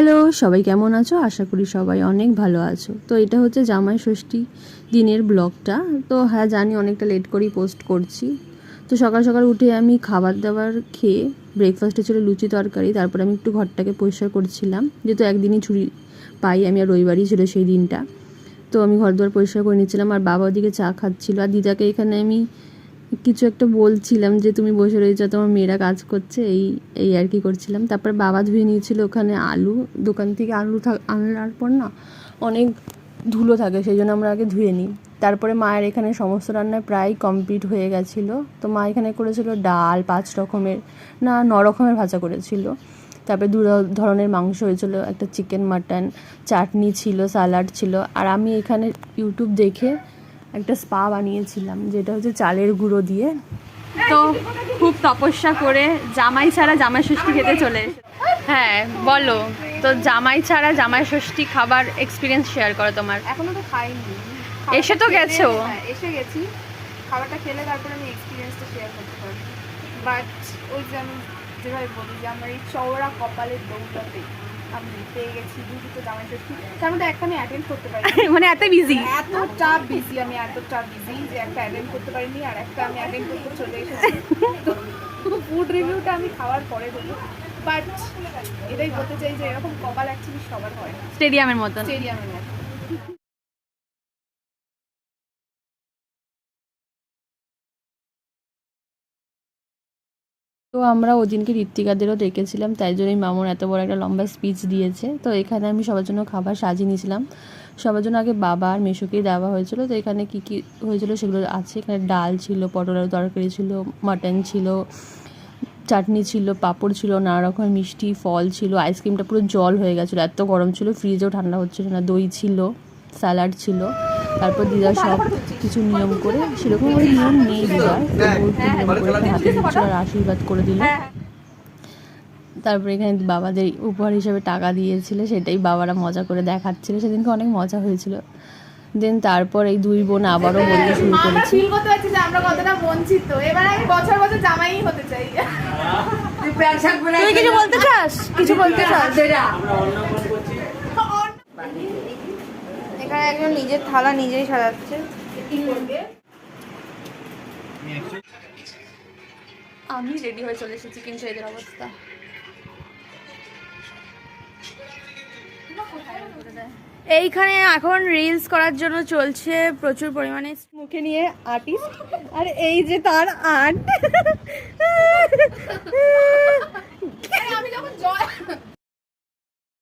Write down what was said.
Hello, সবাই কেমন আছো? আশা করি সবাই অনেক ভালো আছো। তো এটা হচ্ছে জামাই ষষ্ঠী দিনের ব্লগটা। তো হ্যাঁ, জানি অনেকটা লেট করেই পোস্ট করছি। তো সকাল সকাল উঠে আমি খাবার দাবার খেয়ে ব্রেকফাস্টে ছিল লুচি তরকারি। তারপরে আমি একটু ঘরটাকে পরিষ্কার করছিলাম, যেহেতু একদিনই ছুটি পাই আমি, আর রবিবারই ছিল সেই দিনটা। তো আমি ঘর দুয়ার পরিষ্কার করে নিচ্ছিলাম, আর বাবা ওদিকে চা খাচ্ছিল, আর দিদাকে এখানে আমি কিছু একটা বলছিলাম যে তুমি বসে রয়েছো, তোমার মেয়েরা কাজ করছে, এই এই আর কি করছিলাম। তারপরে বাবা ধুয়ে নিয়েছিল ওখানে আলু, দোকান থেকে আলু আনার পর না অনেক ধুলো থাকে, সেই জন্য আমরা আগে ধুয়ে নিই। তারপরে মায়ের এখানে সমস্ত রান্না প্রায় কমপ্লিট হয়ে গেছিলো। তো মা এখানে করেছিল ডাল, 5 রকমের না 9 রকমের ভাজা করেছিল। তারপরে 2 ধরনের মাংস হয়েছিল, একটা চিকেন মাটন, চাটনি ছিল, স্যালাড ছিল। আর আমি এখানে ইউটিউব দেখে একটা স্পা বানিয়েছিলাম, যেটা হচ্ছে চালের গুঁড়ো দিয়ে। তো খুব তপস্যা করে জামাই ছাড়া জামাই ষষ্ঠী খেতে চলে। হ্যাঁ বলো, তো জামাই ছাড়া জামাই ষষ্ঠী খাবার এক্সপিরিয়েন্স শেয়ার করো তোমার। এখনো তো খাইনি, এসে তো গেছো। হ্যাঁ এসে গেছি, খাবারটা খেলে তারপরে আমি এক্সপিরিয়েন্সটা শেয়ার করতে পারবো। বাট ওই যে আমি যেভাবে বলি যে আমার এই চওড়া কপালের দৌড়াতে আমি পেয়ে গেছি দুটো জামাই ষষ্ঠী, তার মধ্যে একটা আমি অ্যাটেন্ড করতে পারি মানে এত বিজি, এতটা বিজি যে একটা অ্যাটেন্ড করতে পারিনি, আর একটা আমি অ্যাটেন্ড করতে চলে এসেছি। তো ফুড রিভিউটা আমি খাওয়ার পরে দেবো। বাট এটাই বলতে চাই যে এরকম কপাল অ্যাকচুয়ালি সবার হয় না, স্টেডিয়ামের মতন। স্টেডিয়ামের মতো। তো আমরা ওদিনকে ঋত্বিকাদেরও ডেকেছিলাম, তাই জন্যই মামুন এত বড় একটা লম্বা স্পিচ দিয়েছে। তো এখানে আমি সবার জন্য খাবার সাজিয়ে নিয়েছিলাম। সবার জন্য আগে বাবা আর মেসোকেই দেওয়া হয়েছিল। তো এখানে কী কী হয়েছিল সেগুলো আছে। এখানে ডাল ছিল, পটল আলু তরকারি ছিল, মাটন ছিল, চাটনি ছিল, পাঁপড় ছিল, নানা রকমের মিষ্টি, ফল ছিল। আইসক্রিমটা পুরো জল হয়ে গেছিলো, এত গরম ছিল, ফ্রিজেও ঠান্ডা হচ্ছিল না। দই ছিল, স্যালাড ছিল। তারপর দিদা সব কিছু নিয়ম করে, সেরকম কোনো নিয়ম নেই দিদার, নিয়ম করে হাতে দিচ্ছিল আর আশীর্বাদ করে দিল। তারপরে এখানে বাবাদের উপহার হিসেবে টাকা দিয়েছিল, সেটাই বাবারা মজা করে দেখাচ্ছিল। সেদিনকে অনেক মজা হয়েছিল। দেন তারপর এই দুই বোন আবারও বলতে শুরু করেছি, বলতে পারছি যে আমরা কতটা বঞ্চিত। এবার আমি বছর বছর জামাই হতে চাই। তুই কিছু বলতে চাস? কিছু বলতে চাস? এখানে একজন নিজের থালা নিজেই সাজাচ্ছে। আমি রেডি হয়ে চলে এসেছি, কিন্তু এদের অবস্থা। এইখানে এখন রিলস করার জন্য চলছে প্রচুর পরিমাণে, মুখে নিয়ে আর্টিস্ট, আর এই যে তার আর্ট। আমি যখন